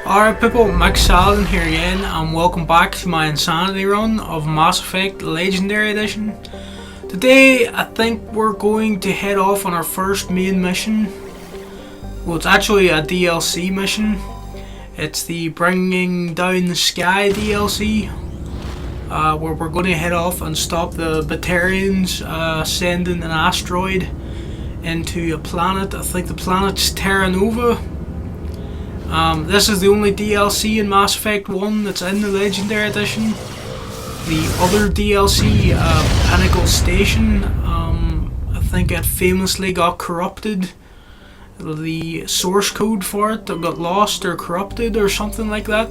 Alright people, Mike Saladin here again, and welcome back to my Insanity run of Mass Effect Legendary Edition. Today I think we're going to head off on our first main mission. Well, it's actually a DLC mission. It's the Bringing Down the Sky DLC, where we're going to head off and stop the Batarians sending an asteroid into a planet. I think the planet's Terra Nova. This is the only DLC in Mass Effect 1 that's in the Legendary Edition. The other DLC, Pinnacle Station, I think it famously got corrupted. The source code for it got lost or corrupted or something like that.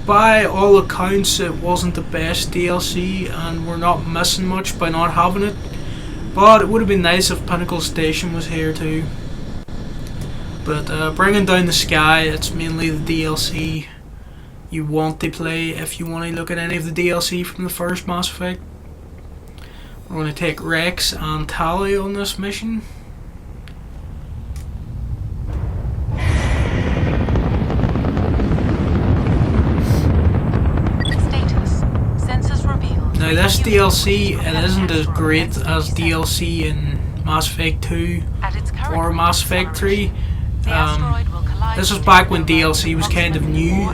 By all accounts, it wasn't the best DLC, and we're not missing much by not having it. But it would have been nice if Pinnacle Station was here too. But Bringing Down the Sky, it's mainly the DLC you want to play if you want to look at any of the DLC from the first Mass Effect. We're going to take Rex and Tali on this mission. Status. Sensors revealed. Now this DLC, it isn't as great as DLC in Mass Effect 2 or Mass Effect 3. This was back when DLC was kind of new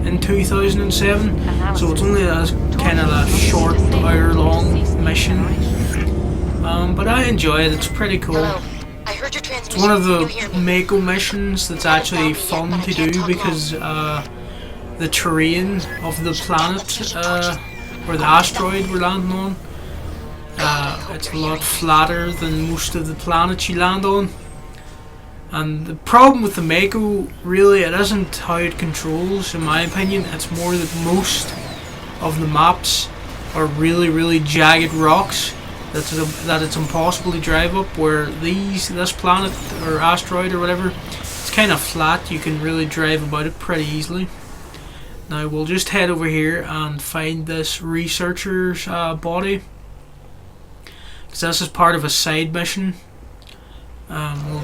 in 2007, so it's only a kind of a short hour-long mission. But I enjoy it. It's pretty cool. It's one of the Mako missions that's actually fun to do because the terrain of the planet or the asteroid we're landing on, it's a lot flatter than most of the planets you land on. And the problem with the Mako, really, it isn't how it controls, in my opinion. It's more that most of the maps are really jagged rocks that it's impossible to drive up, where this planet or asteroid or whatever, it's kind of flat. You can really drive about it pretty easily. Now we'll just head over here and find this researcher's body, because this is part of a side mission.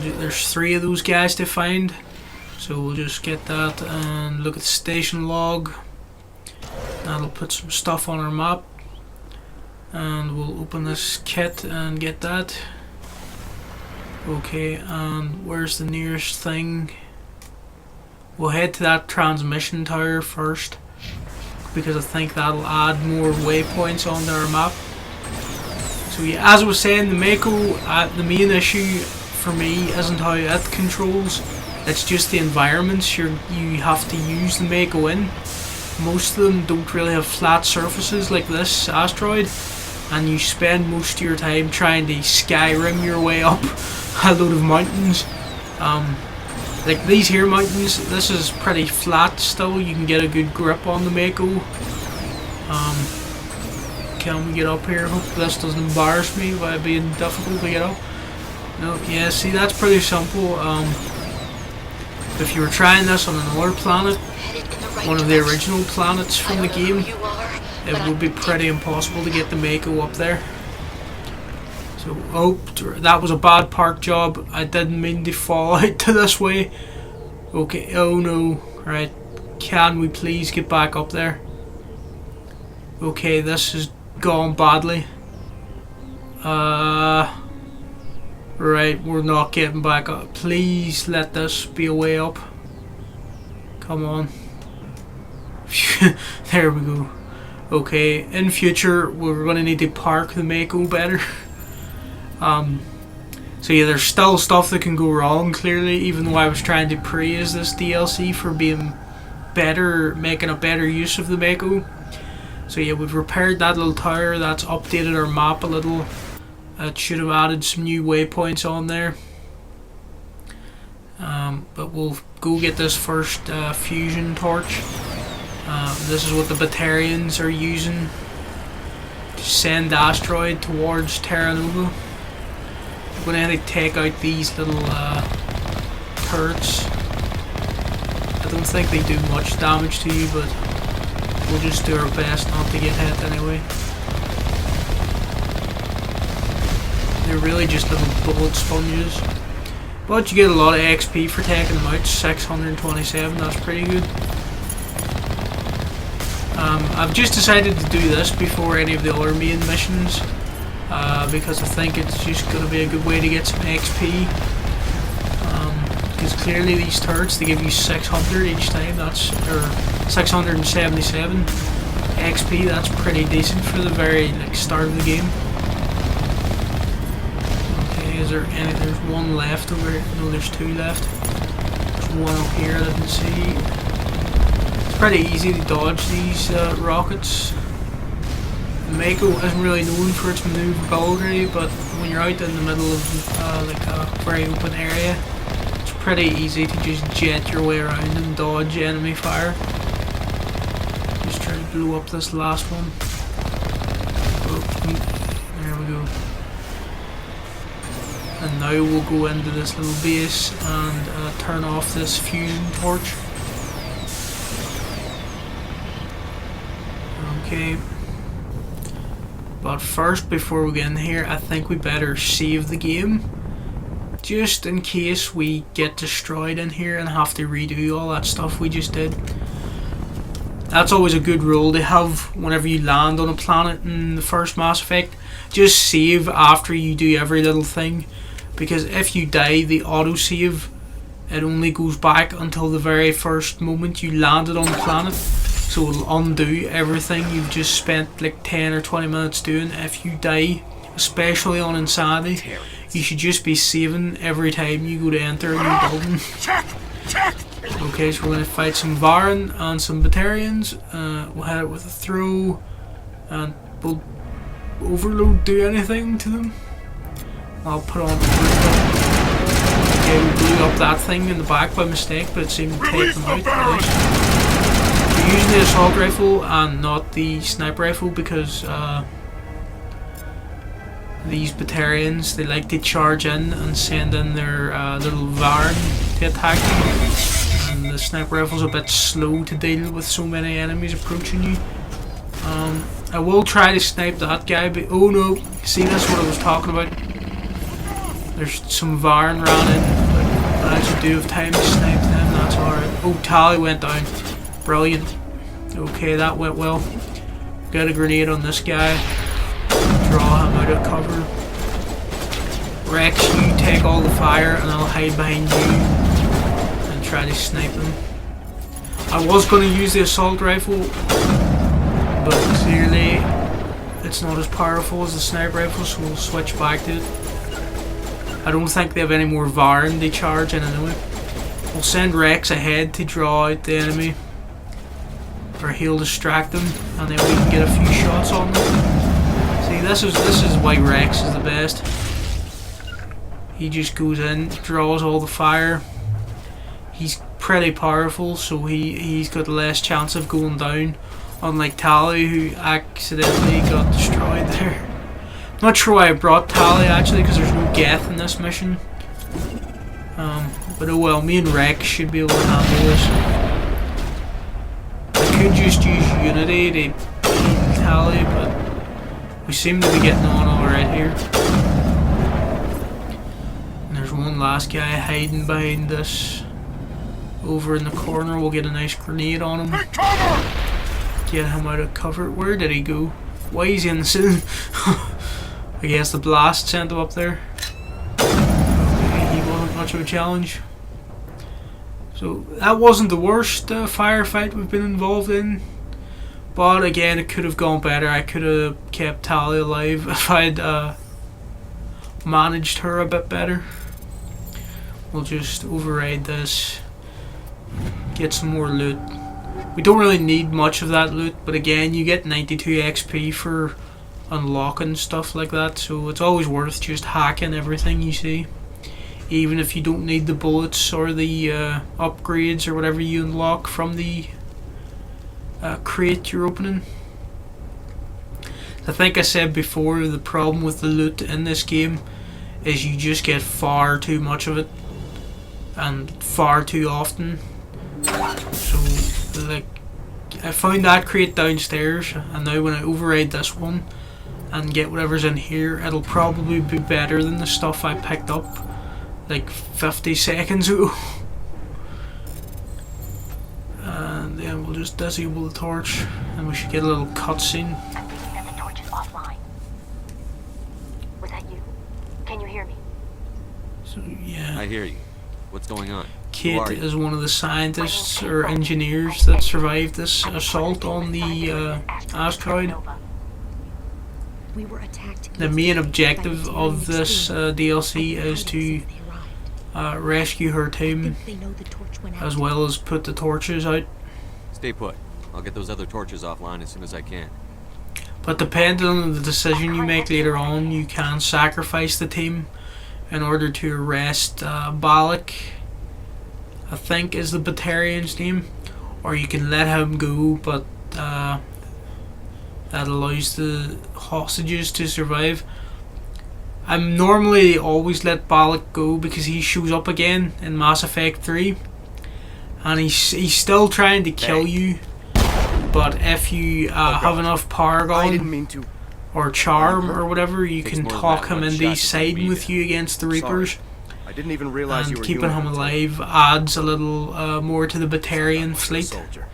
There's 3 of those guys to find, so we'll just get that and look at the station log. That'll put some stuff on our map, and we'll open this kit and get that. Okay, and where's the nearest thing? We'll head to that transmission tower first, because I think that'll add more waypoints onto our map. So yeah, as I was saying, the Mako, the main issue for me isn't how it controls, it's just the environments you have to use the Mako in. Most of them don't really have flat surfaces like this asteroid, and you spend most of your time trying to Skyrim your way up a load of mountains. Like these here mountains, this is pretty flat still, you can get a good grip on the Mako. Can we get up here? Hope this doesn't embarrass me by being difficult to get up. No, yeah, see, that's pretty simple. If you were trying this on another planet, one of the original planets from the game, it would be pretty impossible to get the Mako up there. So, oh, that was a bad park job. I didn't mean to fall out to this way. Okay, oh no. Right, can we please get back up there? Okay, this has gone badly. Right, we're not getting back up. Please let this be a way up. Come on. There we go. Okay, in future we're going to need to park the Mako better. So yeah, there's still stuff that can go wrong, clearly, even though I was trying to praise this DLC for being better, making a better use of the Mako. So yeah, we've repaired that little tower, that's updated our map a little. It should have added some new waypoints on there. But we'll go get this first fusion torch. This is what the Batarians are using to send the asteroid towards Terra Nova. I'm going to have to take out these little turrets. I don't think they do much damage to you, but we'll just do our best not to get hit anyway. They're really just little bullet sponges. But you get a lot of XP for taking them out, 627, that's pretty good. I've just decided to do this before any of the other main missions, because I think it's just going to be a good way to get some XP. Because clearly these turrets, they give you 600 each time, that's, or 677 XP, that's pretty decent for the very start of the game. Okay, is there any, there's one left over here, no there's two left. There's one up here that I can see. It's pretty easy to dodge these rockets. Mako isn't really known for its maneuverability, but when you're out in the middle of like a very open area, it's pretty easy to just jet your way around and dodge enemy fire. Just try to blow up this last one. Oh, there we go. And now we'll go into this little base and turn off this fusion torch. Okay. But first, before we get in here, I think we better save the game. Just in case we get destroyed in here and have to redo all that stuff we just did. That's always a good rule to have whenever you land on a planet in the first Mass Effect. Just save after you do every little thing. Because if you die, the autosave, it only goes back until the very first moment you landed on the planet. So it'll undo everything you've just spent like 10 or 20 minutes doing. If you die, especially on Insanity, you should just be saving every time you go to enter a new building. Okay, so we're going to fight some Varren and some Batarians. We'll hit it with a throw. And will Overload do anything to them? I'll put on. Okay, we blew up that thing in the back by mistake, but it seemed to take them out at least. We're using the assault rifle and not the sniper rifle because these Batarians, they like to charge in and send in their little Varren to attack you. And the sniper rifle's a bit slow to deal with so many enemies approaching you. I will try to snipe that guy, but oh no, see, that's what I was talking about. There's some Varren ran in, but I actually do have time to snipe them, that's alright. Oh, Tali went down. Brilliant. Okay, that went well. Got a grenade on this guy. Draw him out of cover. Rex, you take all the fire and I'll hide behind you and try to snipe them. I was going to use the assault rifle, but clearly it's not as powerful as the sniper rifle, so we'll switch back to it. I don't think they have any more Varren to charge in anyway. We'll send Rex ahead to draw out the enemy, or he'll distract them, and then we can get a few shots on them. See, this is why Rex is the best. He just goes in, draws all the fire. He's pretty powerful, so he's got less chance of going down, unlike Tali, who accidentally got destroyed there. Not sure why I brought Tali actually, because there's no Geth in this mission. But oh well, me and Rex should be able to handle this. I could just use Unity to kill Tali, but we seem to be getting on alright here. And there's one last guy hiding behind this. Over in the corner, we'll get a nice grenade on him. Get him out of cover. Where did he go? Why is he in the ceiling? I guess the blast sent him up there. Okay, he wasn't much of a challenge. So that wasn't the worst firefight we've been involved in. But again, it could have gone better. I could have kept Tali alive if I'd managed her a bit better. We'll just override this. Get some more loot. We don't really need much of that loot, but again, you get 92 XP for unlocking stuff like that, so it's always worth just hacking everything you see, even if you don't need the bullets or the upgrades or whatever you unlock from the crate you're opening. I think I said before, the problem with the loot in this game is you just get far too much of it and far too often. So like, I found that crate downstairs, and now when I override this one and get whatever's in here, it'll probably be better than the stuff I picked up like 50 seconds ago. And then we'll just disable the torch, and we should get a little cutscene. And the torch is offline. Was that you? Can you hear me? So yeah. I hear you. What's going on? Who Kate are you? is one of the scientists or engineers that survived this assault on the asteroid. We were attacked. The main objective of this DLC is to rescue her team, as well as put the torches out. Stay put. I'll get those other torches offline as soon as I can. But depending on the decision you make later on, you can sacrifice the team in order to arrest Balak, I think is the Batarian's name, or you can let him go, but that allows the hostages to survive. I normally always let Balak go because he shows up again in Mass Effect 3, and he's still trying to kill you, but if you have enough power I didn't gun mean to. or charm or whatever, you Takes can more than talk that him one into shot to siding beat with it. you against the Reapers, I didn't even realize you and were keeping human him until- alive adds a little more to the Batarian I'm a fleet. soldier.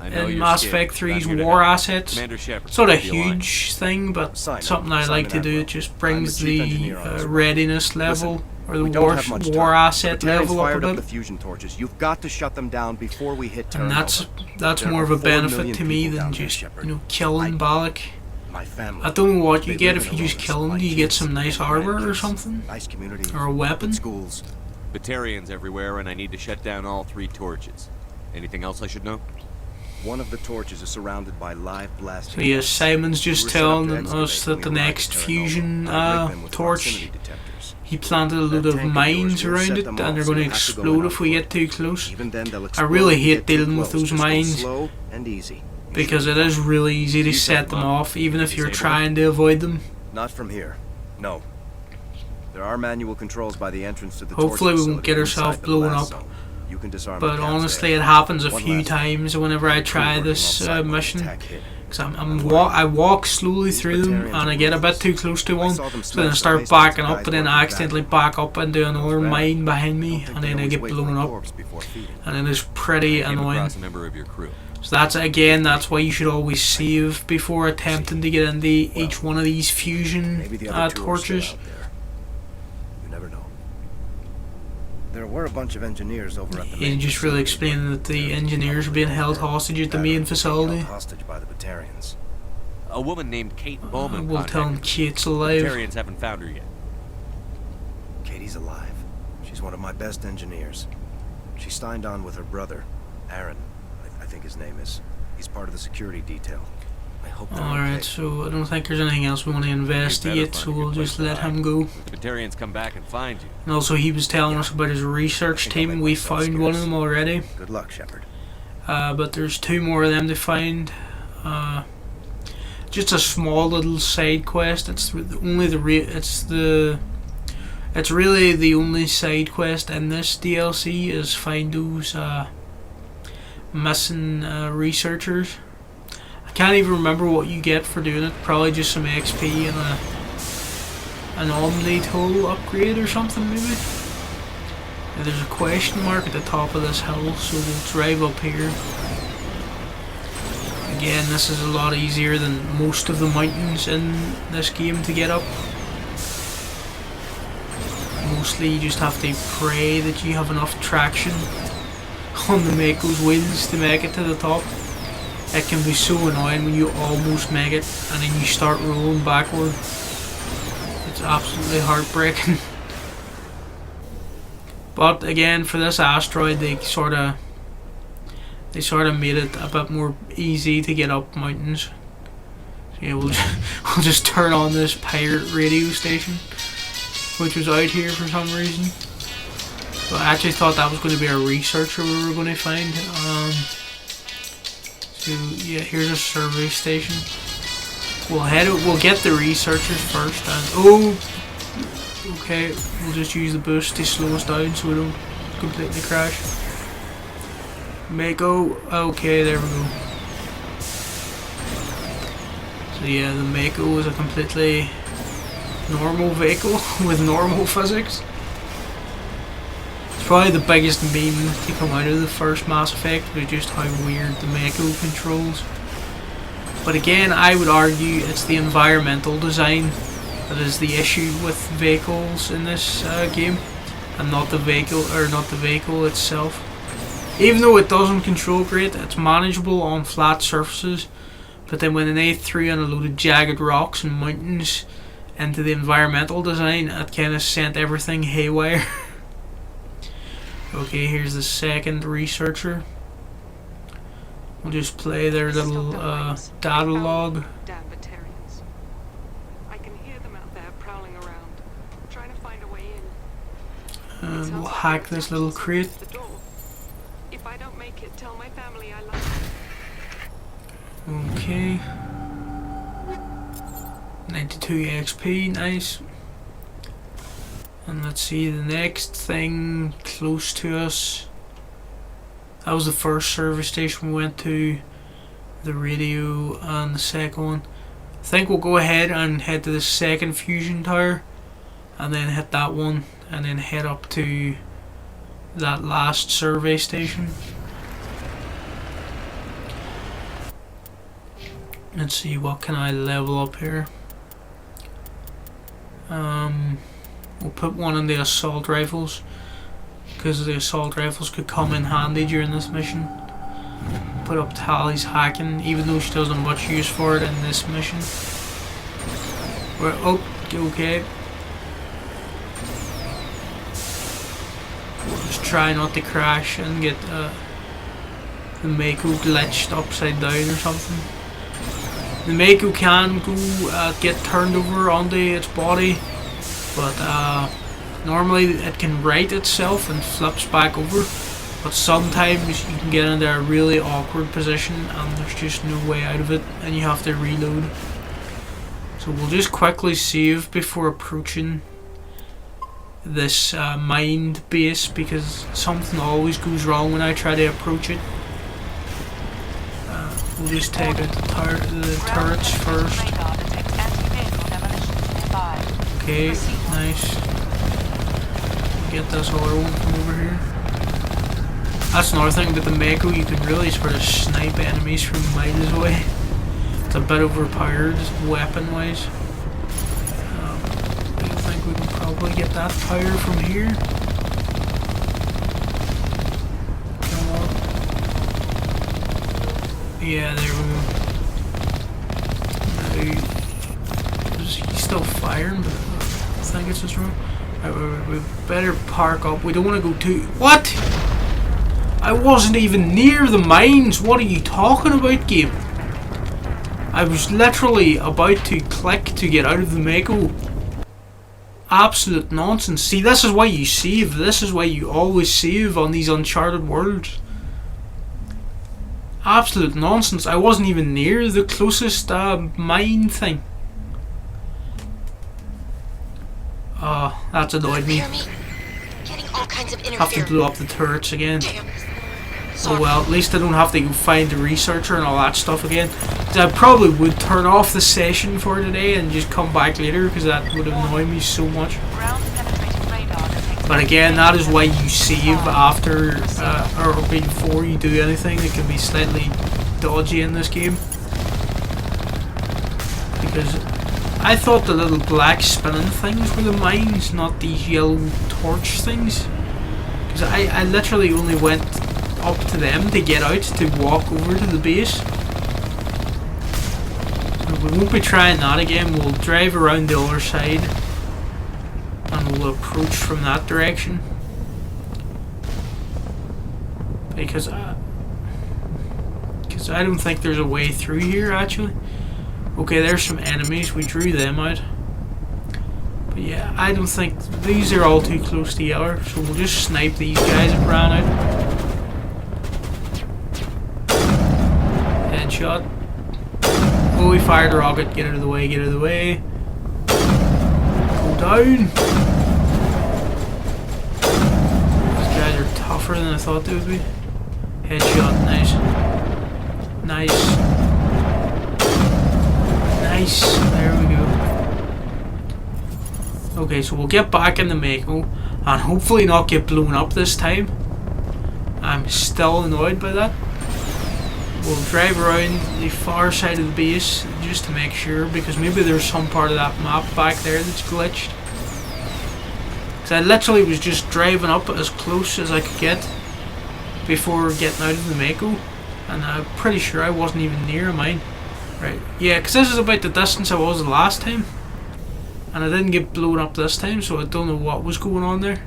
I know In you're Mass scared, Effect but I'm 3's here to war help. assets, Commander Shepard, it's not a keep the line. huge thing, but Simon, something I like to Simon do. Admiral. It just I'm brings the chief the engineer on this readiness level, or the We don't have much war time. asset The Batarians level up a fired up bit. the fusion torches. You've got to shut them down before we hit Terra And that's Nova. There more are of a 4 benefit million to me people than down there, just Shepard. killing Balak. My family. I don't know what you They get live if in you just Aloneness. kill him. My Do you get kids, some nice my armor or grandkids, something, Nice community. or a weapon? Good schools. Batarians everywhere, and I need to shut down all 3 torches. Anything else I should know? One of the torches is surrounded by live blasting. So yes, Simon's just We were set up to telling excavate us when that the we arrived next at Terra fusion Nova. I rigged them with torch, proximity detectors. he planted a load That of tank of mines yours will around set it, them and off, they're so going to you have to go explode in if we on get too close. Even then, they'll I explode really if you hate get too dealing with close. those Just go mines, slow and easy. because it is really easy to You set set them them up. off, even if you're Disable trying to avoid them. Not from here. No. There are manual controls by the entrance to the Hopefully torch we won't facility get ourselves inside the blown blast up. zone. You can disarm But the honestly, cavs it there. happens a One few last thing. times whenever I The crew try working this alongside when the mission. attack hit. Cause I walk slowly through them, and I get a bit too close to one, saw them so then I smash start the basements backing of up, guys and then I working accidentally back. back up into another Bad. mine behind I me, don't think and they then I always get wait for blown a up, corpse before feeding. and it is pretty I came annoying. across a member of your crew. So that's why you should always save before attempting to get into each one of these fusion Maybe the other two are still torches. out there. You never know. There were a bunch of engineers over at the He main just really facility, explaining that but the they're engineers are being held hostage at the being main held facility. hostage by the Batarians. A woman named Kate Bowman We'll tell him contacted me. Kate's alive. Batarians haven't found her yet. Katie's alive. She's one of my best engineers. She signed on with her brother, Aaron, I think his name is. He's part of the security detail. I hope they're Alright, okay. so I don't think there's anything else we want to investigate, so find a we'll good place just to let hide. him go. If the Batarians come back and find you, And also, he was telling us about his research I think I'll team. make We myself found one of scarce. them already, Good luck, Shepard. but there's 2 more of them to find. Just a small little side quest. It's really the only side quest in this DLC is find those missing researchers. I can't even remember what you get for doing it. Probably just some XP and an Omni tool upgrade or something maybe. And there's a question mark at the top of this hill, so we'll drive up here. Again, this is a lot easier than most of the mountains in this game to get up. Mostly you just have to pray that you have enough traction on the Mako's wheels to make it to the top. It can be so annoying when you almost make it and then you start rolling backward. It's absolutely heartbreaking. But again, for this asteroid, they sort of made it a bit more easy to get up mountains. So yeah, we'll just turn on this pirate radio station, which was out here for some reason. But I actually thought that was going to be a researcher we were going to find. So yeah, here's a survey station. We'll get the researchers first, and okay, we'll just use the boost to slow us down so we don't completely crash. Mako, okay, there we go. So yeah, the Mako is a completely normal vehicle with normal physics. It's probably the biggest meme to come out of the first Mass Effect was just how weird the Mako controls. But again, I would argue it's the environmental design that is the issue with vehicles in this game, and not the vehicle itself. Even though it doesn't control great, it's manageable on flat surfaces. But then when they threw in a load of jagged rocks and mountains into the environmental design, it kind of sent everything haywire. Okay, here's the second researcher. We'll just play their little data log. Damn Batarians. I can hear them out there prowling around, trying to find a way in. And we'll hack this little crate. The door. If I don't make it, tell my family I love them. Okay. 92 XP, nice. And let's see the next thing close to us. That was the first service station we went to, the radio, and the second one. I think we'll go ahead and head to the second fusion tower, and then hit that one, and then head up to that last survey station. Let's see, what can I level up here? We'll put one in the assault rifles, because the assault rifles could come in handy during this mission. Put up Tally's hacking, even though she doesn't have much use for it in this mission. Okay. We'll just try not to crash and get the Mako glitched upside down or something. The Mako can go get turned over onto its body, but normally it can right itself and flips back over. But sometimes you can get into a really awkward position and there's just no way out of it, and you have to reload. So we'll just quickly save before approaching this mined base, because something always goes wrong when I try to approach it. We'll just take out the turrets first. Okay, nice. Get this other one from over here. That's another thing with the Mako, you can really sort of snipe enemies from miles away. It's a bit overpowered weapon wise. I think we can probably get that power from here. Come on. Yeah, there we go. Now, is he still firing? But I think it's just wrong. Right, we better park up. We don't want to go too... What? I wasn't even near the mines. What are you talking about, game? I was literally about to click to get out of the Mako. Absolute nonsense. See, this is why you save. This is why you always save on these Uncharted worlds. Absolute nonsense. I wasn't even near the closest mine thing. That's annoyed me. Getting all kinds of Have to blow up the turrets again. Damn. Oh well, at least I don't have to go find the researcher and all that stuff again. I probably would turn off the session for today and just come back later, because that would annoy me so much. But again, that is why you save after or before you do anything. It can be slightly dodgy in this game, because I thought the little black spinning things were the mines, not these yellow torch things. Because I literally only went up to them to get out to walk over to the base. So we won't be trying that again. We'll drive around the other side and we'll approach from that direction. Because I don't think there's a way through here actually. Okay, there's some enemies. We drew them out. But yeah, I don't think these are all too close together, so we'll just snipe these guys that ran out. Headshot. Oh, we fired a rocket. Get out of the way, get out of the way. Go down. These guys are tougher than I thought they would be. Headshot, nice. Nice. Nice. There we go. Okay, so we'll get back in the Mako and hopefully not get blown up this time. I'm still annoyed by that. We'll drive around the far side of the base just to make sure, because maybe there's some part of that map back there that's glitched. Because I literally was just driving up as close as I could get before getting out of the Mako, and I'm pretty sure I wasn't even near a mine. Right, yeah, because this is about the distance I was the last time, and I didn't get blown up this time, so I don't know what was going on there.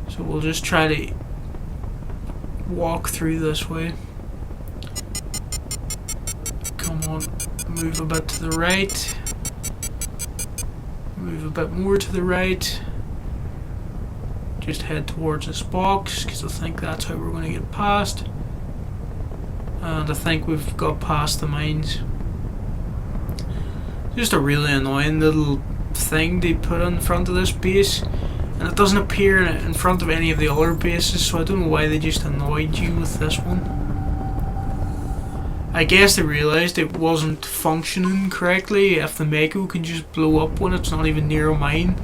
So we'll just try to walk through this way. Come on, move a bit to the right. Move a bit more to the right. Just head towards this box, because I think that's how we're going to get past. And I think we've got past the mines. Just a really annoying little thing they put in front of this base, and it doesn't appear in front of any of the other bases, so I don't know why they just annoyed you with this one. I guess they realised it wasn't functioning correctly if the Mako can just blow up when it's not even near a mine.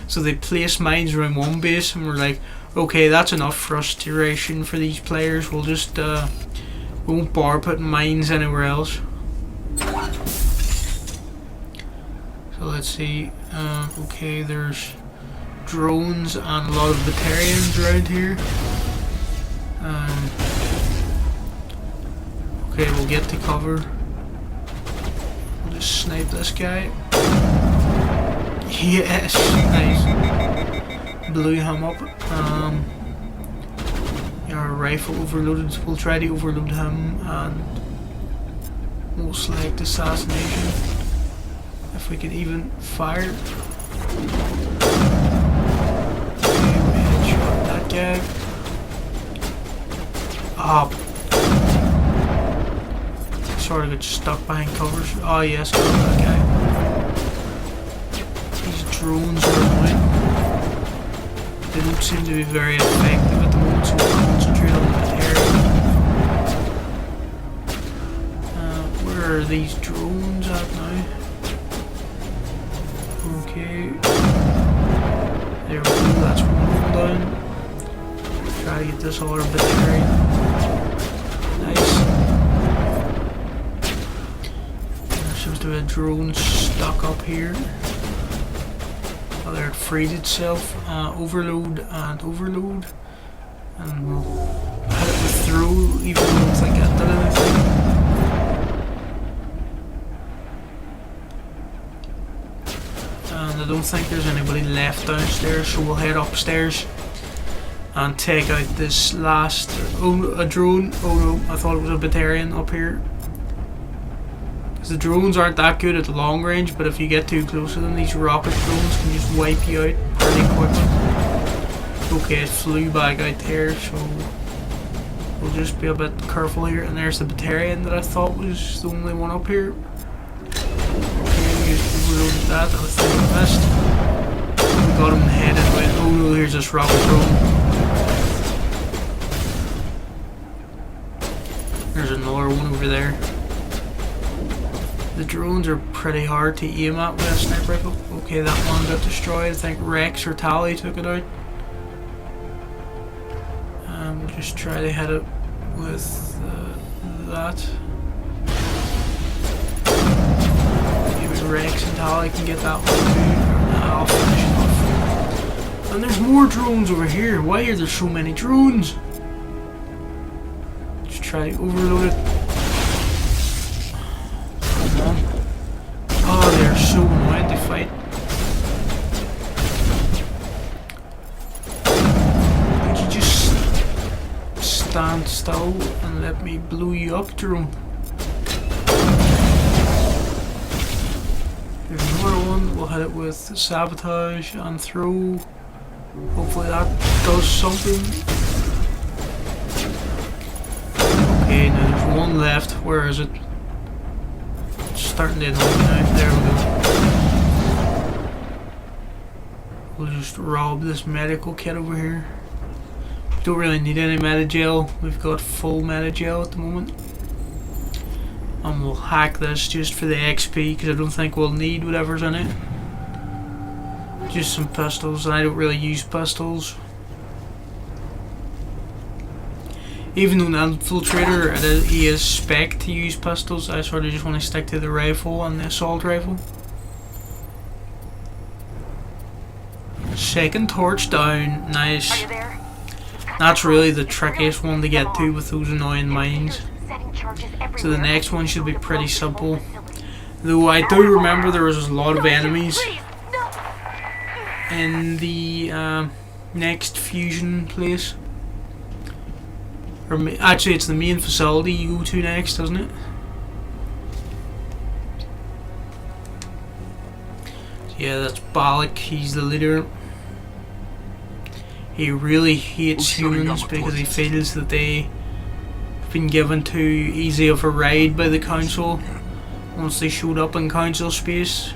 So they placed mines around one base and we're like, okay, that's enough frustration for these players, we'll just we won't bother putting mines anywhere else. So let's see, okay, there's drones and a lot of Batarians around here. Okay, we'll get to cover. We'll just snipe this guy. Yes, nice. Blew him up. Our rifle overloaded. We'll try to overload him and we'll select assassination if we can even fire. Okay, we headshot that guy. Ah. Sort of get stuck behind covers. Oh yes, got that guy. These drones are annoying. They don't seem to be very effective at the moment, so we'll concentrate on the area. Where are these drones at now? Okay. There we go, that's one down. Try to get this other Batarian. Nice. Seems to be a drone stuck up here. Oh, there it freed itself. Overload and overload. And we'll hit it with throw, even though it's like that did anything. And I don't think there's anybody left downstairs, so we'll head upstairs and take out this last. Oh, a drone. Oh no, I thought it was a Batarian up here. The drones aren't that good at long range, but if you get too close to them, these rocket drones can just wipe you out pretty quickly. Okay, it flew back out there, so we'll just be a bit careful here. And there's the Batarian that I thought was the only one up here. Okay, we just overloaded that, I think we missed. We got him headed with. Oh no, here's this rocket drone. There's another one over there. The drones are pretty hard to aim at with a sniper rifle. Okay, that one got destroyed. I think Rex or Tally took it out. We'll just try to hit it with that. Maybe Rex and Tally can get that one too. I'll finish it off. And there's more drones over here. Why are there so many drones? Just try to overload it. Oh, they're so annoying to fight. Would you just stand still and let me blow you up, drone? There's another one. We'll hit it with sabotage and throw. Hopefully that does something. Okay, now there's one left. Where is it? Starting to annoy me now. There we go. We'll just rob this medical kit over here. Don't really need any Medi-gel. We've got full Medi-gel at the moment. And we'll hack this just for the XP, because I don't think we'll need whatever's in it. just some pistols, and I don't really use pistols. Even though an infiltrator, he is spec to use pistols, I sort of just want to stick to the rifle and the assault rifle. Second torch down, nice. Are you there? That's really the trickiest one to get to with those annoying mines. Setting charges So the everywhere. next one should be pretty Approach the simple. old facility. Though I do remember there was a lot of enemies Please, no. in the next fusion place. Or actually, it's the main facility you go to next, isn't it? Yeah, that's Balak. He's the leader. He really hates humans because he feels that they've been given too easy of a ride by the council once they showed up in council space,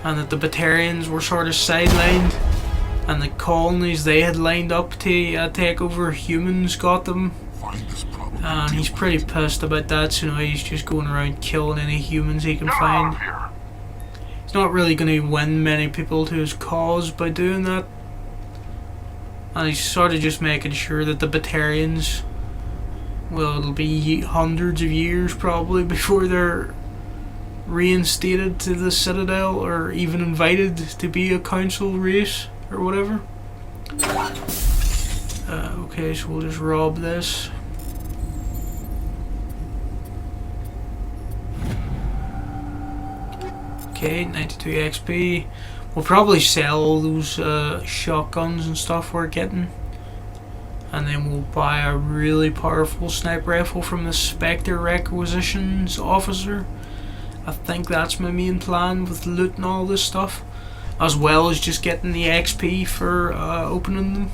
and that the Batarians were sort of sidelined, and the colonies they had lined up to take over humans got them. And he's pretty pissed about that, so now he's just going around killing any humans he can find. He's not really going to win many people to his cause by doing that. And he's sort of just making sure that the Batarians, well, it'll be hundreds of years probably before they're reinstated to the Citadel or even invited to be a council race or whatever. Okay, so we'll just rob this. Okay, 92 XP. We'll probably sell all those shotguns and stuff we're getting, and then we'll buy a really powerful sniper rifle from the Spectre Requisitions Officer. I think that's my main plan with loot and all this stuff, as well as just getting the XP for opening them.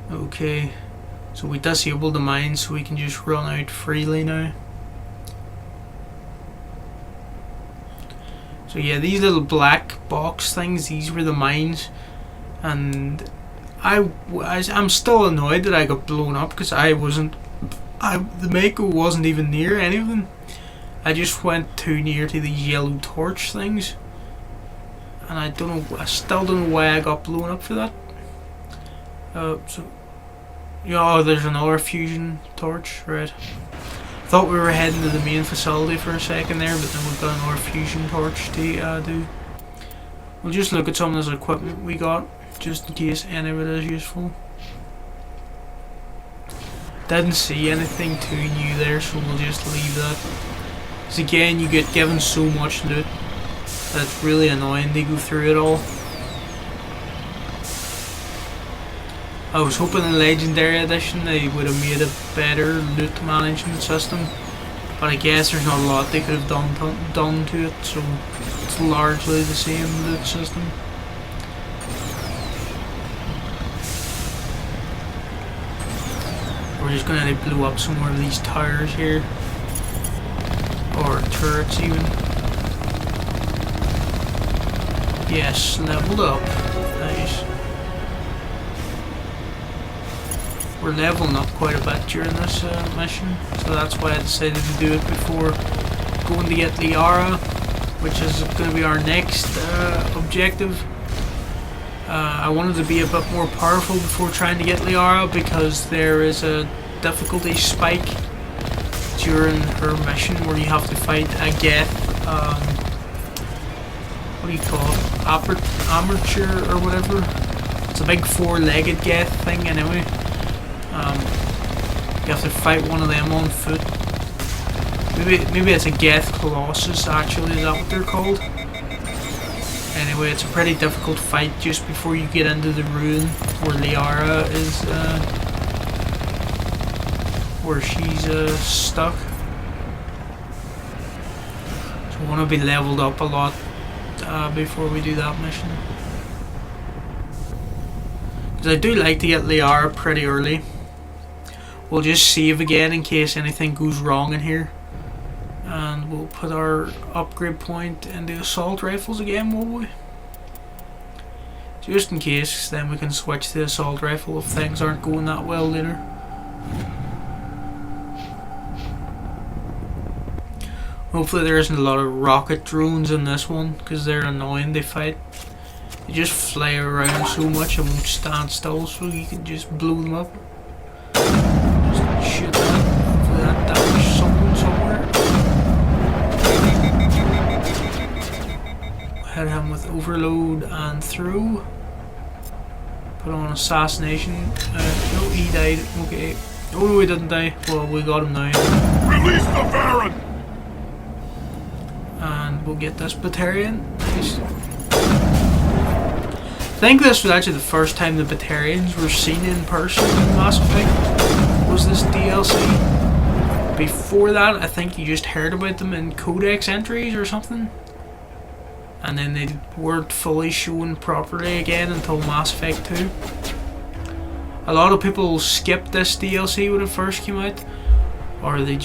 Okay, so we disabled the mine so we can just run out freely now. So yeah, these little black box things, these were the mines, and I'm still annoyed that I got blown up because the Mako wasn't even near any of them. I just went too near to these yellow torch things, and I still don't know why I got blown up for that. So yeah, oh, there's another fusion torch, right? Thought we were heading to the main facility for a second there, but then we've got another fusion torch to do. We'll just look at some of this equipment we got, just in case any of it is useful. Didn't see anything too new there, so we'll just leave that. Because again, you get given so much loot that it's really annoying to go through it all. I was hoping in Legendary Edition they would have made a better loot management system, but I guess there's not a lot they could have done to it, so it's largely the same loot system. We're just gonna blow up some more of these towers here, or turrets even. Yes, leveled up. Nice. We're leveling up quite a bit during this mission, so that's why I decided to do it before going to get Liara, which is going to be our next objective. I wanted to be a bit more powerful before trying to get Liara because there is a difficulty spike during her mission where you have to fight a Geth, what do you call it, Amateur or whatever. It's a big four-legged Geth thing anyway. You have to fight one of them on foot. Maybe it's a Geth Colossus actually, is that what they're called? Anyway, it's a pretty difficult fight just before you get into the ruin where Liara is, where she's stuck. So I want to be leveled up a lot before we do that mission. Because I do like to get Liara pretty early. We'll just save again in case anything goes wrong in here. And we'll put our upgrade point into assault rifles again, will we? Just in case, then we can switch to the assault rifle if things aren't going that well later. Hopefully there isn't a lot of rocket drones in this one, because they're annoying to fight. They just fly around so much and won't stand still, so you can just blow them up. Just shoot that. Hopefully that damaged someone somewhere. Hit him with overload and throw. Put on assassination. No, he died. Okay. Oh no, he didn't die. Well, we got him now. Release the Baron! And we'll get this Batarian. Nice. I think this was actually the first time the Batarians were seen in person in Mass Effect. Was this DLC? Before that, I think you just heard about them in Codex entries or something. And then they weren't fully shown properly again until Mass Effect 2. A lot of people skipped this DLC when it first came out, or they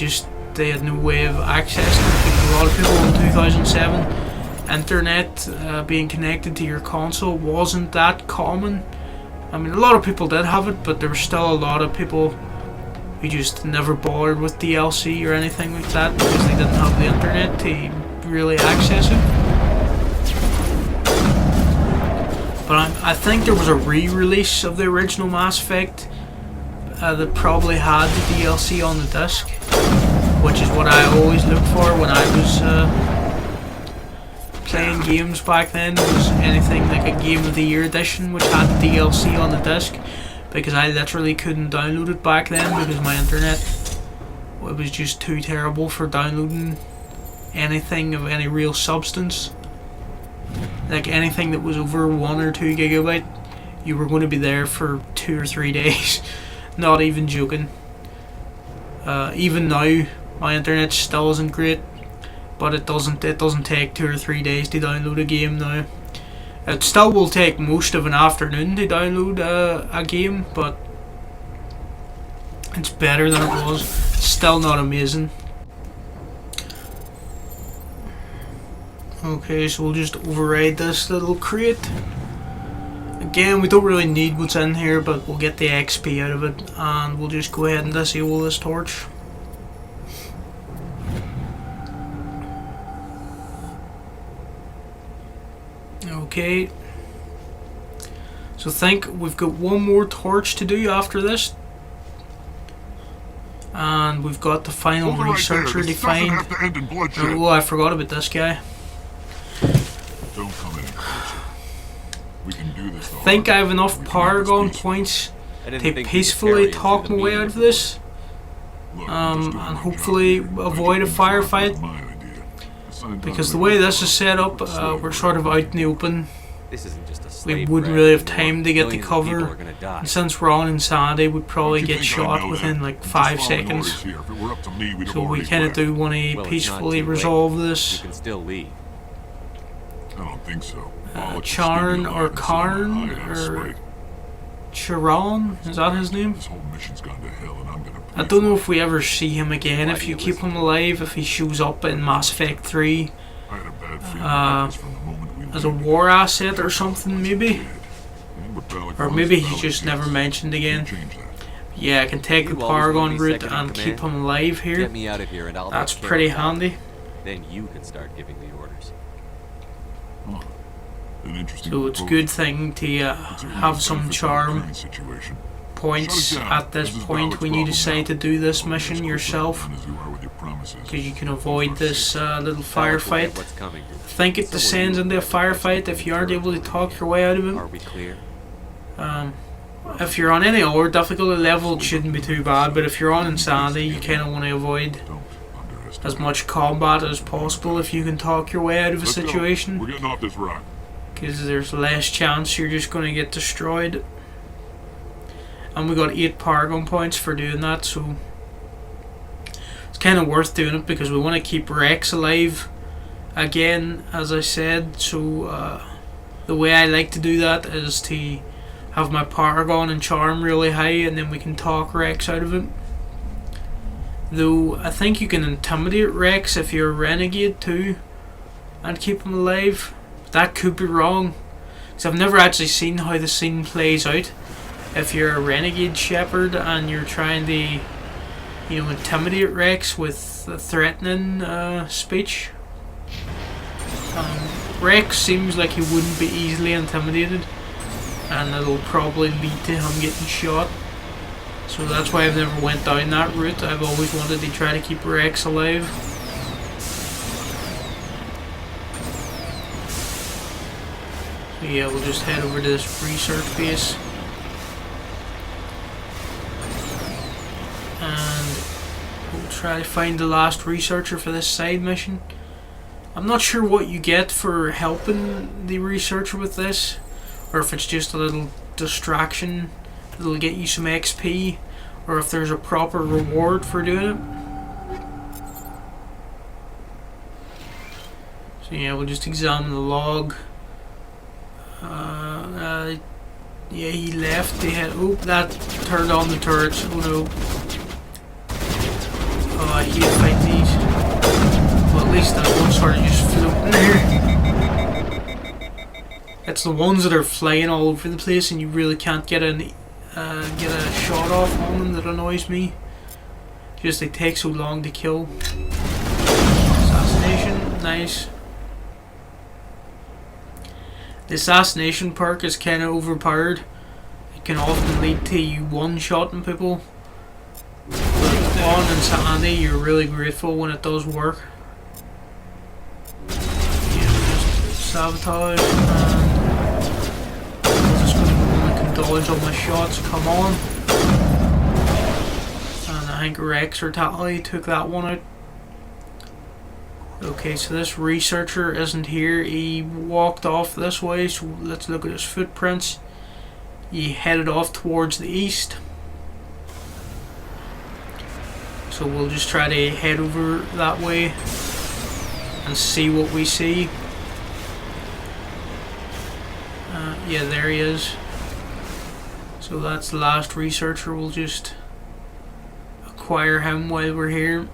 had no way of accessing it, because a lot of people in 2007, internet being connected to your console wasn't that common. I mean, a lot of people did have it, but there were still a lot of people who just never bothered with DLC or anything like that because they didn't have the internet to really access it. But I think there was a re-release of the original Mass Effect that probably had the DLC on the disc, which is what I always looked for when I was playing games back then. Was anything like a Game of the Year edition which had the DLC on the disc, because I literally couldn't download it back then because my internet, it was just too terrible for downloading anything of any real substance. Like anything that was over 1 or 2 gigabyte, you were going to be there for 2 or 3 days. Not even joking. Even now, my internet still isn't great, but it doesn't take 2 or 3 days to download a game now. It still will take most of an afternoon to download a game, but it's better than it was. It's still not amazing. Okay, so we'll just override this little crate. Again, we don't really need what's in here, but we'll get the XP out of it, and we'll just go ahead and disable this torch. Okay. So I think we've got one more torch to do after this. And we've got the final researcher to find. Oh, I forgot about this guy. Don't come any closer. We can do this. I think I have enough Paragon points to peacefully talk my way out of this. And hopefully avoid a firefight. Because the way this is set up, we're sort of out in the open. We wouldn't really have time to get the cover. And since we're on Insanity, we'd probably get shot within like 5 seconds. So we kind of do want to peacefully resolve this. You can still leave. I don't think so. Charn or Karn or Charon, is that his name? This whole mission's gone to hell and I'm gonna I don't know if we ever see him again, if you keep him alive, if he shows up in Mass Effect 3 I had a bad feeling about this from the moment we as a war asset or something maybe. Or maybe he's just Pelican never mentioned again. change that. Yeah, I can take the You always Paragon wanna be route second in and command? keep him alive here. Get me out of here and I'll That's take care pretty of that. handy. Then you can start giving the orders. Huh. An interesting So it's a proposal. good thing to It's a real have some benefit to the charm current situation. points Shut it down. at this This is point Balak's when you problem decide now. to do this I'll be mission as quick yourself, as you are with your promises. because you can avoid this little Tell us what- firefight. What's coming. I think it descends into a firefight if you aren't able to talk your way out of it. Are we clear? If you're on any other difficulty level, it shouldn't be too bad, but if you're on Insanity, you kind of want to avoid Don't underestimate. as much combat as possible if you can talk your way out of a Let's go. situation, We're getting off this rock. because there's less chance you're just going to get destroyed. And we got 8 Paragon points for doing that, so it's kind of worth doing it because we want to keep Rex alive again, as I said. So the way I like to do that is to have my Paragon and Charm really high, and then we can talk Rex out of it. Though I think you can intimidate Rex if you're a renegade too and keep him alive. That could be wrong, because I've never actually seen how the scene plays out. If you're a renegade shepherd and you're trying to you know, intimidate Rex with a threatening speech. Rex seems like he wouldn't be easily intimidated, and it'll probably lead to him getting shot. So that's why I've never went down that route. I've always wanted to try to keep Rex alive. So yeah, we'll just head over to this research base. And we'll try to find the last researcher for this side mission. I'm not sure what you get for helping the researcher with this, or if it's just a little distraction that'll get you some XP, or if there's a proper reward for doing it. So yeah, we'll just examine the log. Yeah, he left. They had. Oh, that turned on the turrets. Oh no. Oh, I hate fighting these. Well, at least that one started just floating there. It's the ones that are flying all over the place and you really can't get a shot off on them that annoys me. Just they take so long to kill. Assassination, nice. The assassination perk is kind of overpowered. It can often lead to you one-shotting people. But on Insanity, you're really grateful when it does work. Yeah, just sabotage, and I'm just going to go and can dodge all my shots. Come on. And I think Rex or Tally took that one out. Okay, so this researcher isn't here. He walked off this way, so let's look at his footprints. He headed off towards the east. So we'll just try to head over that way and see what we see. Yeah, there he is. So that's the last researcher. We'll just acquire him while we're here.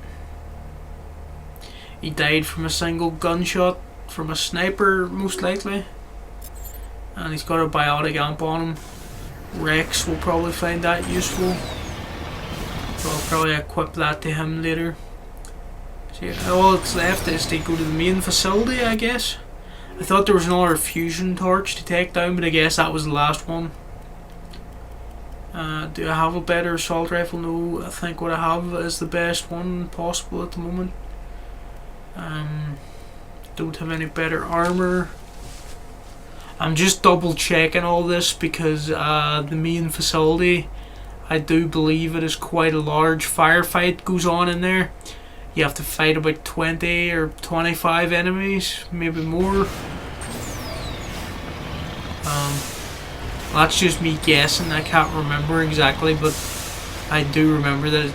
He died from a single gunshot from a sniper, most likely. And he's got a biotic amp on him. Rex will probably find that useful. So I'll probably equip that to him later. So yeah, all that's left is to go to the main facility, I guess. I thought there was another fusion torch to take down, but I guess that was the last one. Do I have a better assault rifle? No, I think what I have is the best one possible at the moment. Don't have any better armor. I'm just double checking all this because the main facility, I do believe it is quite a large firefight goes on in there. You have to fight about 20 or 25 enemies, maybe more. That's just me guessing. I can't remember exactly, but I do remember that it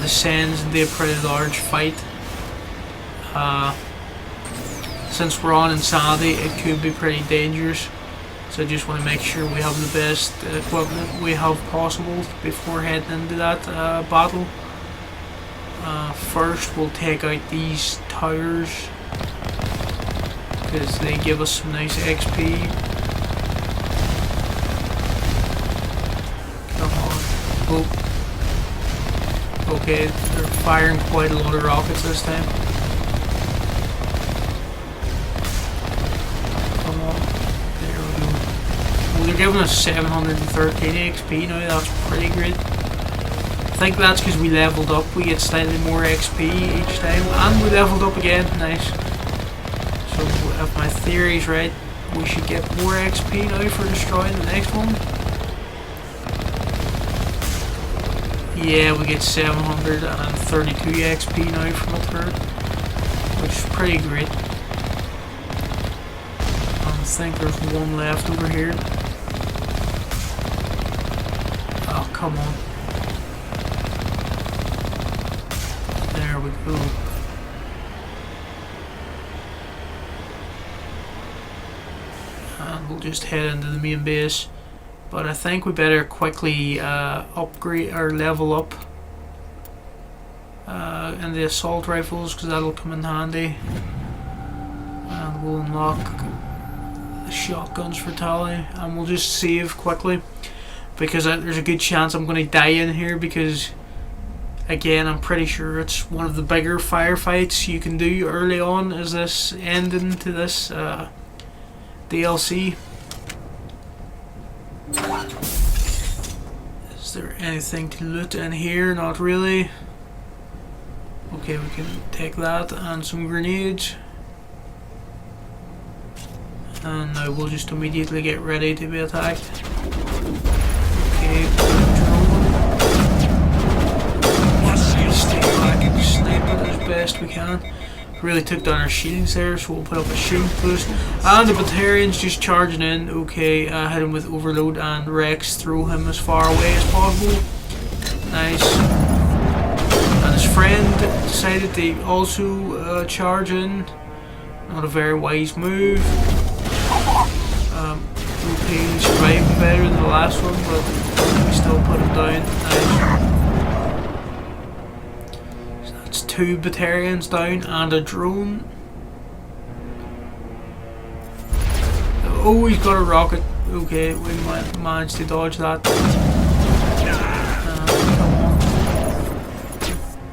descends into a pretty large fight. Since we're on Insanity, it could be pretty dangerous, so I just want to make sure we have the best equipment we have possible before heading into that battle. First we'll take out these towers because they give us some nice XP. Come on. Oh. Okay, they're firing quite a lot of rockets this time. They're giving us 713 XP now, that's pretty great. I think that's because we leveled up, we get slightly more XP each time, and we leveled up again, nice. So if my theory's right, we should get more XP now for destroying the next one. Yeah, we get 732 XP now from a turret, which is pretty great. I think there's one left over here. Oh, come on. There we go. And we'll just head into the main base. But I think we better quickly upgrade or level up in the assault rifles, because that'll come in handy. And we'll unlock the shotguns for Tally, and we'll just save quickly because there's a good chance I'm going to die in here because Again, I'm pretty sure it's one of the bigger firefights you can do early on as this ending to this DLC. Is there anything to loot in here? Not really. Okay, we can take that and some grenades. And now we'll just immediately get ready to be attacked. Okay, stay back and snipe it as best we can. Really took down our shields there, so we'll put up a shield boost. And the Batarian's just charging in. Okay, hit him with Overload and Rex, throw him as far away as possible. Nice. And his friend decided to also charge in. Not a very wise move. Okay, he survived better than the last one, but we still put him down. Nice. So that's 2 Batarians down and a drone. Oh, he's got a rocket. Okay, we managed to dodge that. Come on.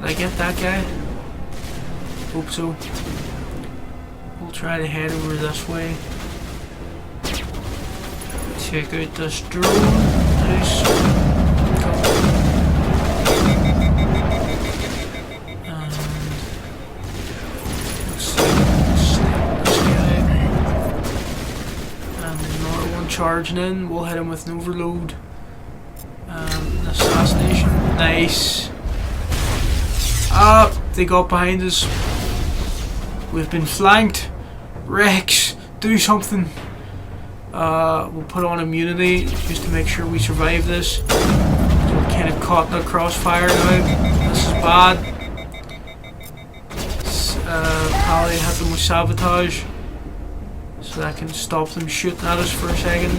Did I get that guy? Hope so. We'll try to head over this way. Check out this drone. Nice. And let's snap this guy. And another one charging in. We'll hit him with an overload. An assassination. Nice. Ah, they got behind us. We've been flanked. Rex, do something. We'll put on immunity just to make sure we survive this. So we're kind of caught in the crossfire now. This is bad. Probably hit them with sabotage so that I can stop them shooting at us for a second.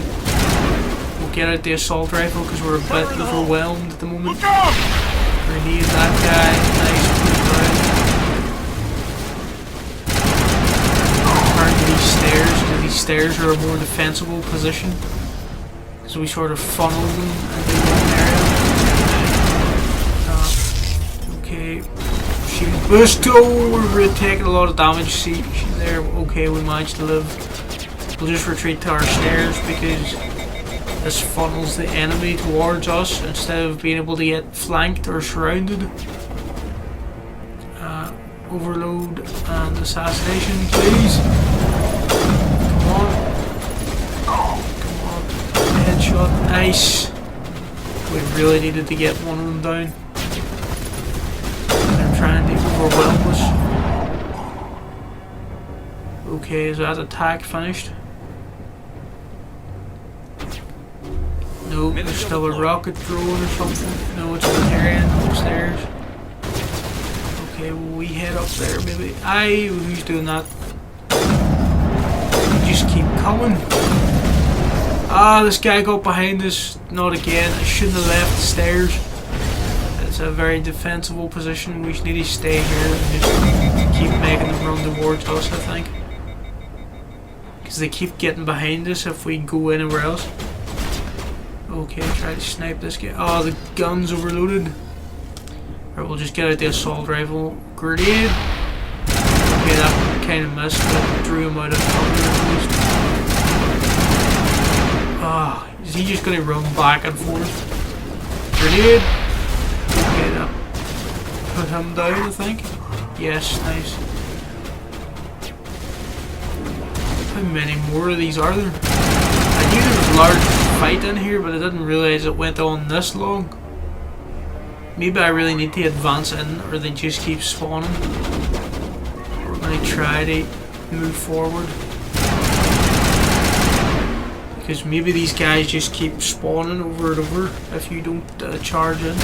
We'll get out the assault rifle because we're a bit overwhelmed at the moment. Grenade that guy. Nice. These stairs are a more defensible position, so we sort of funnel them into one area. Okay, shield boost. Oh, we're taking a lot of damage. See there. Okay, we managed to live. We'll just retreat to our stairs because this funnels the enemy towards us instead of being able to get flanked or surrounded. Overload and assassination, please. Come on, headshot, nice. We really needed to get one of them down. They're trying to overwhelm us. Okay, is that attack finished? No, there's still a rocket drone or something. No, it's a Batarian upstairs. Okay, will we head up there maybe? Aye, who's doing that? Just keep coming. Ah, this guy got behind us. Not again. I shouldn't have left the stairs. It's a very defensible position. We need to stay here and just keep making them run towards us, I think. Because they keep getting behind us if we go anywhere else. Okay, try to snipe this guy. Oh, the gun's overloaded. Alright, we'll just get out the assault rifle. Grenade. Okay, that kind of missed, but drew him out of cover at least. Ah, is he just going to run back and forth? Grenade. Okay, that put him down, I think. Yes, nice. How many more of these are there? I knew there was a large fight in here, but I didn't realise it went on this long. Maybe I really need to advance in, or they just keep spawning. We're going to try to move forward. Because maybe these guys just keep spawning over and over if you don't charge in.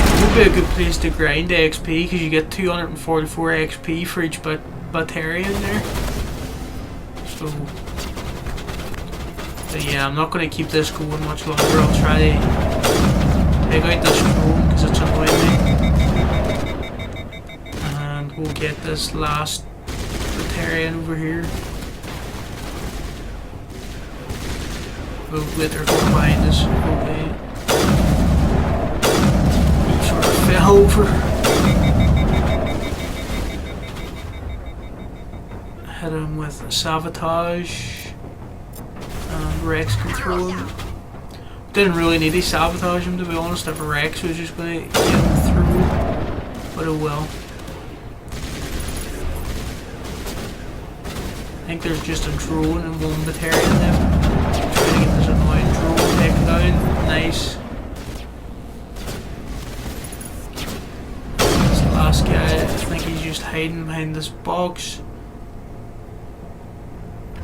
It would be a good place to grind XP, because you get 244 XP for each Batarian there. So, but yeah, I'm not going to keep this going much longer. I'll try to take out this drone because it's annoying me. And we'll get this last Batarian over here. Oh, wait, they're going behind us. Okay. over. Hit him with sabotage and Rex control him. Didn't really need to sabotage him, to be honest, if Rex was just going to get him through, but oh well. I think there's just a drone and one battalion left. Trying to get this annoying drone taken down. Nice. This last guy, I think he's just hiding behind this box.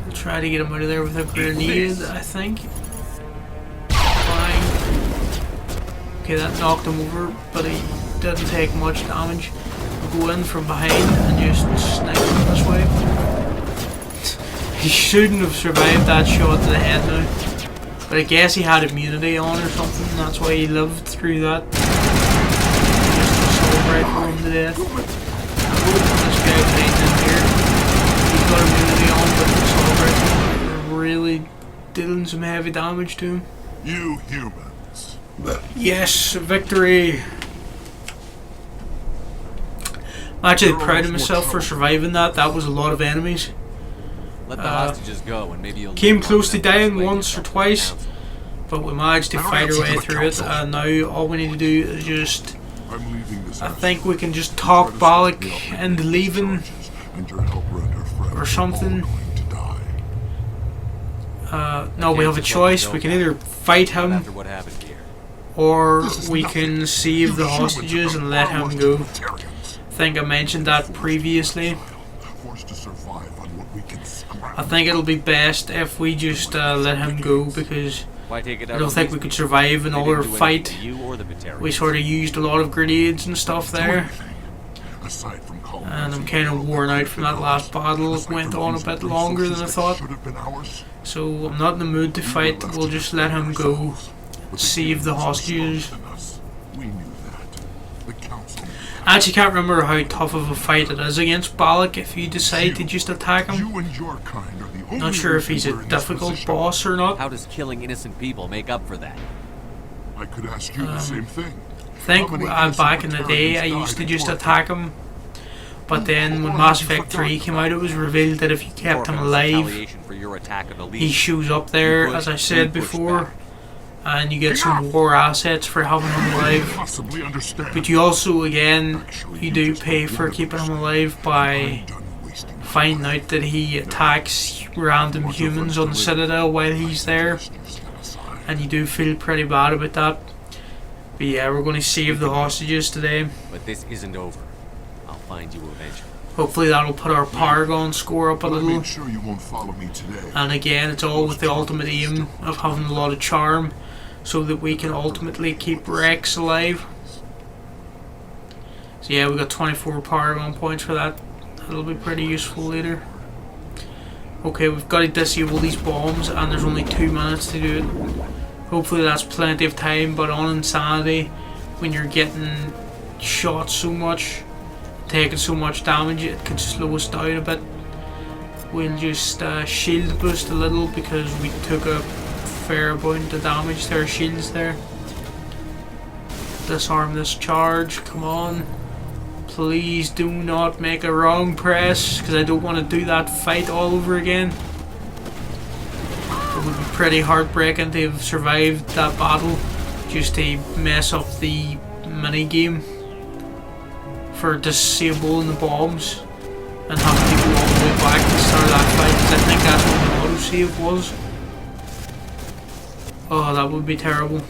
I'll try to get him out of there with a grenade, I think. Fine. Okay, that knocked him over, but he didn't take much damage. I'll go in from behind and just snipe him this way. He shouldn't have survived that shot to the head now. But I guess he had immunity on or something, that's why he lived through that. Just assault rifle him to death. This guy playing in here. He's got immunity on, but the assault rifle really dealing some heavy damage to him. You humans. Yes, victory! I'm actually proud of myself for surviving that. That was a lot of enemies. Let the hostages go, and maybe you'll Came live close to long enough dying explain once or yourself to the twice, council. but we managed to fight our way through it, and now all we need to do is just... I'm leaving this I think we can just talk Balak into leaving, or something. No, we have a choice. We can either fight Not him, after what happened here. or we can save the hostages and let him go. I think I mentioned that previously. Forced to survive on what we can scrap. I think it'll be best if we just let him go, because Why take it I out don't on think these we could people? survive They another didn't do fight. anything to you or the Batarians. We sort of used a lot of grenades and stuff there, Aside from and I'm kind of worn out from that last battle. It went on a bit longer than I thought, Should have been ours. so I'm not in the mood to fight. We'll just let him go, save the hostages. We knew that. The council. I actually can't remember how tough of a fight it is against Balak if you decide to just attack him. You and your kind are the only Not sure if he's reason we're a in this difficult position. boss or not. How does killing innocent people make up for that? I could ask you the same thing. I think back in the day I used to just attack him, but then when Mass Effect 3 came out, it was revealed that if you kept him Or if it was alive, retaliation for your attack of the he Legion. shows up there, We as I pushed- said we pushed before, back. and you get some war assets for having him alive. Possibly understand. But you also, again, you do pay for keeping him alive by I'm done wasting my finding out that he attacks random humans on the Citadel while he's there, and you do feel pretty bad about that. But yeah, we're going to save the hostages today. But this isn't over. I'll find you eventually. Hopefully that'll put our Paragon score up a But I little. made sure you won't follow me today. And again, it's all with the ultimate aim of having a lot of charm, so that we can ultimately keep Rex alive. So yeah, we got 24 Paragon points for that. That'll be pretty useful later. Okay, we've got to disable these bombs, and there's only 2 minutes to do it. Hopefully that's plenty of time, but on Insanity, when you're getting shot so much, taking so much damage, it could slow us down a bit. We'll just shield boost a little because we took a fair amount of damage to our shields there. Disarm this charge, come on. Please do not make a wrong press, because I don't want to do that fight all over again. It would be pretty heartbreaking to have survived that battle just to mess up the mini game for disabling the bombs and having to go all the way back and start that fight, because I think that's what the autosave was. Oh, that would be terrible.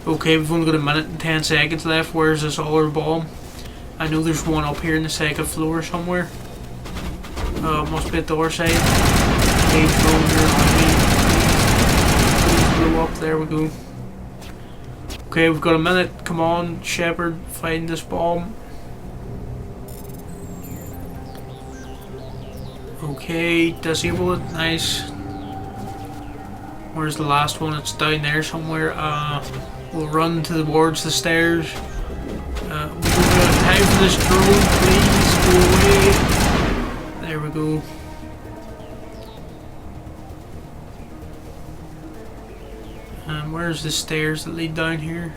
Okay, we've only got 1 minute and 10 seconds left. Where's this other bomb? I know there's one up here in the second floor somewhere. It must be at the other side. Hey, please blow up. There we go. Okay, we've got 1 minute. Come on, Shepard, find this bomb. Okay, disable it. Nice. Where's the last one? It's down there somewhere. We'll run towards the stairs. We don't have time for this drone. Please go away. There we go. Where's the stairs that lead down here?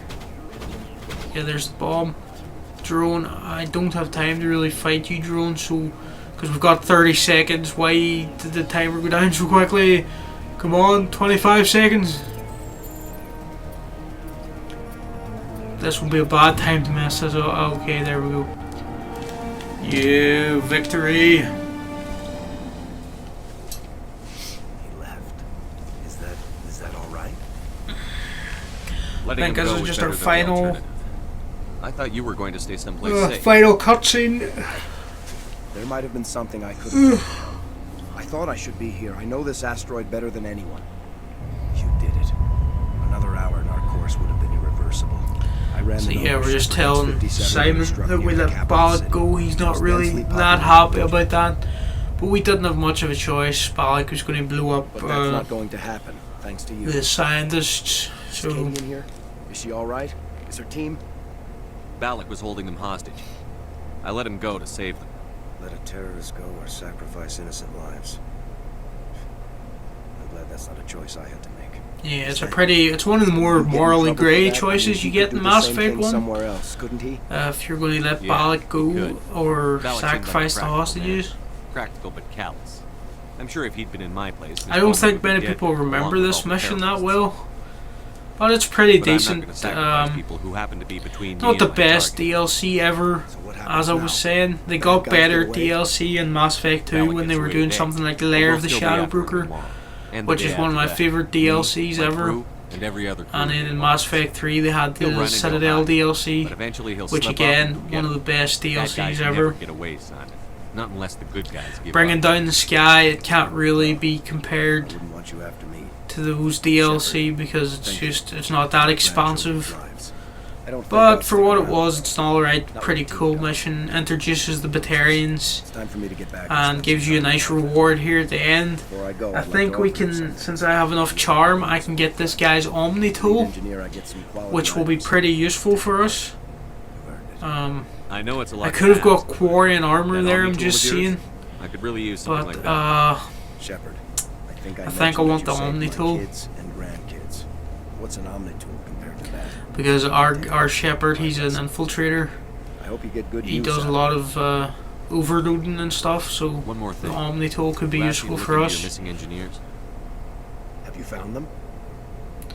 Yeah, there's the bomb. Drone, I don't have time to really fight you, drone, so... Because we've got 30 seconds. Why did the timer go down so quickly? Come on, 25 seconds. This will be a bad time to mess this up. Okay, there we go. Yeah, victory. He left. Is that all right? Letting I think him this go is was just better our than the final... alternative. I thought you were going to stay someplace safe. Final cutscene. There might have been something I could have done. I thought I should be here. I know this asteroid better than anyone. You did it. Another hour and our course would have been irreversible. I ran So the yeah, number we're just Shepard telling X-57 Simon struck that near we the let capital Balak city. go. He's It not was really densely that populated. happy about that. But we didn't have much of a choice. Balak was going to blow up But that's not going to happen, thanks to you. the scientists. Is So Katie in here? Is she all right? Is her team? Balak was holding them hostage. I let him go to save them. Let a terrorist go or sacrifice innocent lives. I'm glad that's not a choice I had to make. yeah, it's one of the more You get in morally trouble grey for that, choices I mean, you he get could in do Mass the same Effect thing 1. somewhere else, couldn't he? If you're going to let Yeah, Balak he go could. or Balak seemed like a sacrifice the practical hostages. man. Practical but callous. I'm sure if he'd been in my place, his I don't phone think would be many dead people along remember with this all the mission that terrorists. well. But it's pretty But I'm not decent. gonna sacrifice people who happen to be between me Not and the my best target. DLC ever, So what happens as I now? was saying. They Bad got guys better get away? DLC in Mass Effect 2 Balak when they gets were away doing today. something like But Lair we'll of the still be Shadow after him Broker, tomorrow. And the which day is one of my after that. favourite Me, DLCs my ever. crew, and every other crew And then in involved. Mass Effect 3 they had He'll run the and Citadel he'll hide, DLC, But eventually he'll which slip again, up and one get of the him. best Bad guys DLCs never ever. get away, Simon. Not unless the good guys give Bringing up. Down the Sky, it can't really be compared I wouldn't want you after me. to those DLC because it's not that expansive. I don't think But I'll for stick what it around. was, it's an alright, Not pretty with you, cool Doc. mission. Introduces the Batarians It's time for me to get back. and gives you a nice reward here at the end. Before I go, I I'd like think to we offer you can, something. since I have enough charm, I can get this guy's Omni Lead tool, engineer, I get some quality which will be items. pretty useful for us. You've earned it. I know it's a lot. I could have to got ask, Quarian armor that there, Omni I'm tool just of yours, seeing. I could really use something But, like that. Shepard, I think I I think mentioned I want that you the saved Omni my tool. kids and grandkids. What's an Omni tool compared to that? because our Shepherd, he's an infiltrator. I hope you get good He use does out a of lot it. of overloading and stuff, so One more the thing. Omni tool could be Last you useful look for into us. your missing engineers? Have you found them?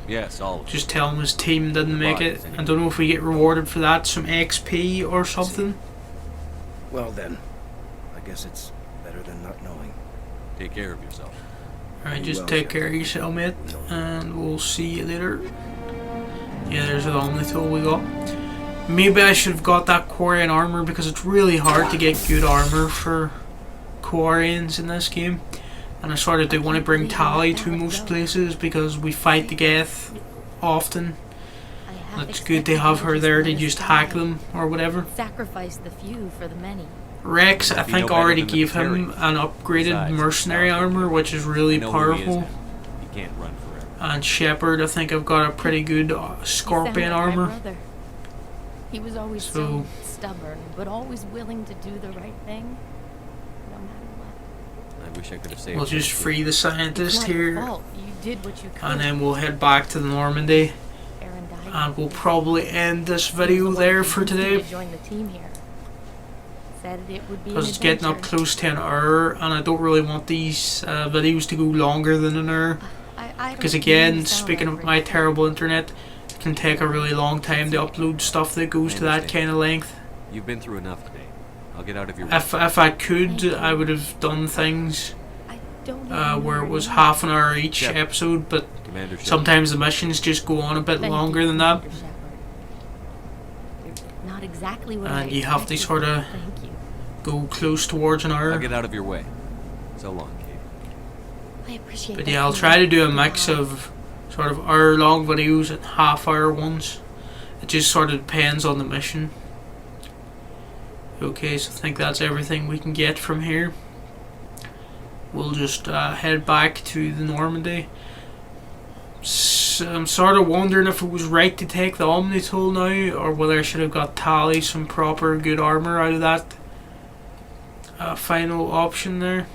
Yes, all of them. Just tell him his team didn't The make bodies, it. anyway. I don't know if we get rewarded for that, some XP or something. Well then, I guess it's better than not knowing. Take care of yourself. Alright, You just will, take Shepard. care of yourself, mate, We don't- and we'll see you later. Yeah, there's the Omni tool we got. Maybe I should have got that Quarian armor because it's really hard to get good armor for Quarians in this game. And I sort of do want to bring Tali to most places because we fight the Geth often. It's good to have her there to just hack them or whatever. Sacrifice the few for the many. Rex, I Be no think, better already than the gave him Batarians. an upgraded Besides, mercenary he's powerful. armor, which is I really know who he is powerful. now. He can't run forever. And Shepard, I think I've got a pretty good He sounded Scorpion like my armor. brother. He was always So- so stubborn, but always willing to do the right thing, no matter what. I wish I could have saved We'll him. just free the It's scientist not your here, fault. You did what you could. and then we'll head back to the Normandy. Aaron died. And we'll probably end this He was video the one there who for convinced me today, to join the team here. Said it would be an because it's getting up adventure. close to an hour, and I don't really want these videos to go longer than an hour. I Because don't mean again, to sound speaking like of my Rick. terrible internet, it can take a really long time to upload stuff that goes I to that understand. kind of length. You've been through enough today. I'll get out of your way. If I could, I would have done things I don't even where know it was your half an hour each Yeah. episode, but Commander Shepard. sometimes the missions just go on a bit name. longer Thank than you, that. Commander Shepard. You're not exactly what I And you have to expected, sort of Thank you. go close towards an I'll hour. get out of your way. So long, Kate. I appreciate But that, yeah, I'll Commander. try to do a mix of sort of hour-long videos and half-hour ones. It just sort of depends on the mission. Okay, so I think that's everything we can get from here. We'll just head back to the Normandy. I'm sort of wondering if it was right to take the Omni tool now, or whether I should have got Tali some proper good armor out of that final option there.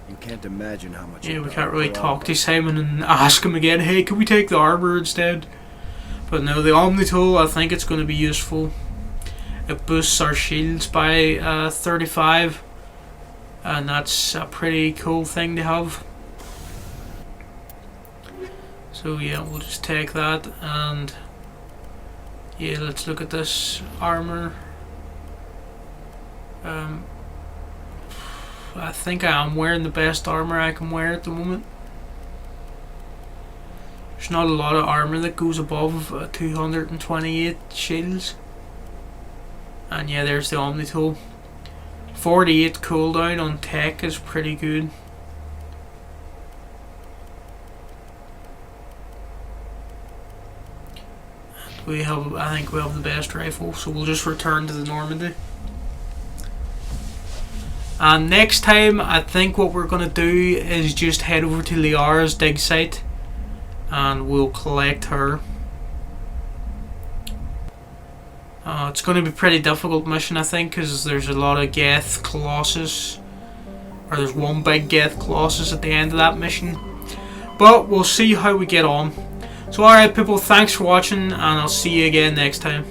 You can't imagine how much. Yeah, you've we done can't really for all talk of to us. Simon and ask him again, hey, can we take the armor instead? But no, the Omni tool, I think it's going to be useful. It boosts our shields by 35, and that's a pretty cool thing to have. So yeah, we'll just take that, and yeah, let's look at this armor. I think I am wearing the best armor I can wear at the moment. There's not a lot of armor that goes above 228 shields. And yeah, there's the Omni tool. 48 cooldown on tech is pretty good. We have, I think we have the best rifle, so we'll just return to the Normandy. And next time, I think what we're going to do is just head over to Liara's dig site, and we'll collect her. It's going to be a pretty difficult mission, I think, because there's a lot of Geth Colossus, or there's one big Geth Colossus at the end of that mission. But we'll see how we get on. So alright people, thanks for watching, and I'll see you again next time.